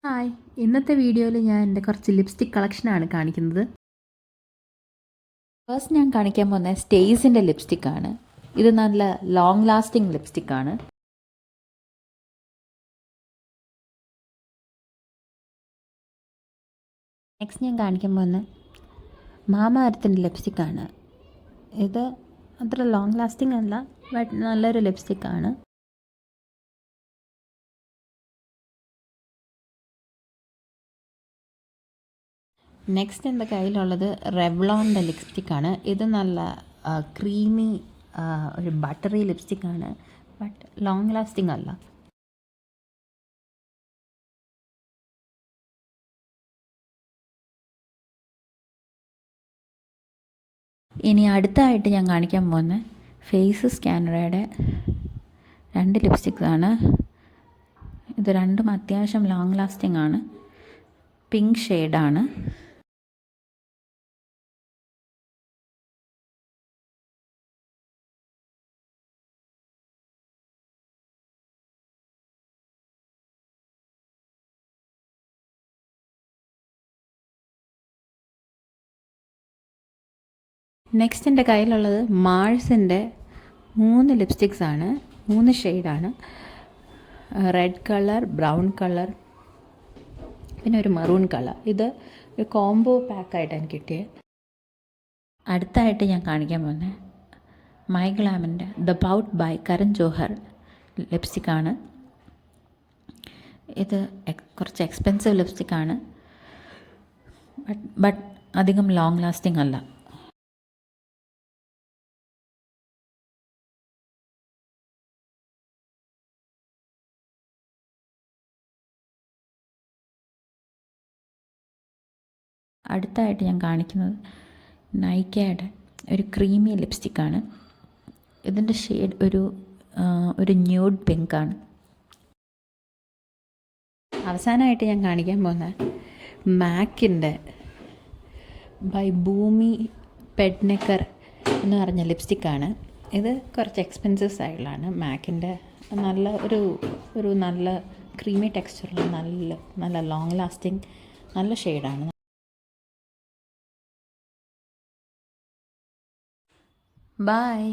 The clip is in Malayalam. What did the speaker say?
ഹായ്, ഇന്നത്തെ വീഡിയോയിൽ ഞാൻ എൻ്റെ കുറച്ച് ലിപ്സ്റ്റിക് കളക്ഷനാണ് കാണിക്കുന്നത്. ഫസ്റ്റ് ഞാൻ കാണിക്കാൻ പോകുന്നത് സ്റ്റേയ്സിൻ്റെ ലിപ്സ്റ്റിക്കാണ്. ഇത് നല്ല ലോങ് ലാസ്റ്റിംഗ് ലിപ്സ്റ്റിക്കാണ്. നെക്സ്റ്റ് ഞാൻ കാണിക്കാൻ പോകുന്നത് മാമാ എർത്തിൻ്റെ ലിപ്സ്റ്റിക്കാണ്. ഇത് അത്ര ലോങ് ലാസ്റ്റിംഗ് അല്ല, ബട്ട് നല്ലൊരു ലിപ്സ്റ്റിക്കാണ്. നെക്സ്റ്റ് എൻ്റെ കയ്യിലുള്ളത് റെവ്ലോണിൻ്റെ ലിപ്സ്റ്റിക്കാണ്. ഇത് നല്ല ക്രീമി ഒരു ബട്ടറി ലിപ്സ്റ്റിക്കാണ്, ബട്ട് ലോങ് ലാസ്റ്റിംഗ് അല്ല. ഇനി അടുത്തായിട്ട് ഞാൻ കാണിക്കാൻ പോകുന്നത് ഫേസ് സ്കാനറയുടെ 2 ലിപ്സ്റ്റിക്സാണ്. ഇത് രണ്ടും അത്യാവശ്യം ലോങ് ലാസ്റ്റിംഗ് ആണ്. പിങ്ക് ഷെയ്ഡാണ്. നെക്സ്റ്റ് എൻ്റെ കയ്യിലുള്ളത് മാഴ്സിൻ്റെ 3 ലിപ്സ്റ്റിക്സാണ്. 3 ഷെയ്ഡാണ്. റെഡ് കളർ, ബ്രൗൺ കളർ, പിന്നെ ഒരു മറൂൺ കളർ. ഇത് ഒരു കോംബോ പാക്കായിട്ടാണ് കിട്ടിയത്. അടുത്തായിട്ട് ഞാൻ കാണിക്കാൻ പോകുന്നത് മൈഗ്ലാമിൻ്റെ the pout by Karan Johar ലിപ്സ്റ്റിക്കാണ്. ഇത് കുറച്ച് എക്സ്പെൻസീവ് ലിപ്സ്റ്റിക്കാണ്, ബട്ട് അധികം ലോങ് ലാസ്റ്റിംഗ് അല്ല. അടുത്തായിട്ട് ഞാൻ കാണിക്കുന്നത് നൈക്കയുടെ ഒരു ക്രീമി ലിപ്സ്റ്റിക്കാണ്. ഇതിൻ്റെ ഷെയ്ഡ് ഒരു ന്യൂഡ് പിങ്കാണ്. അവസാനമായിട്ട് ഞാൻ കാണിക്കാൻ പോകുന്നത് മാക്കിൻ്റെ ബൈ ഭൂമി പെഡ്നെക്കർ എന്ന് പറഞ്ഞ ലിപ്സ്റ്റിക്കാണ്. ഇത് കുറച്ച് എക്സ്പെൻസീവ് സൈഡിലാണ്. മാക്കിൻ്റെ നല്ല ഒരു നല്ല ക്രീമി ടെക്സ്ചറുള്ള നല്ല ലോങ് ലാസ്റ്റിംഗ് നല്ല ഷെയ്ഡാണ്. Bye.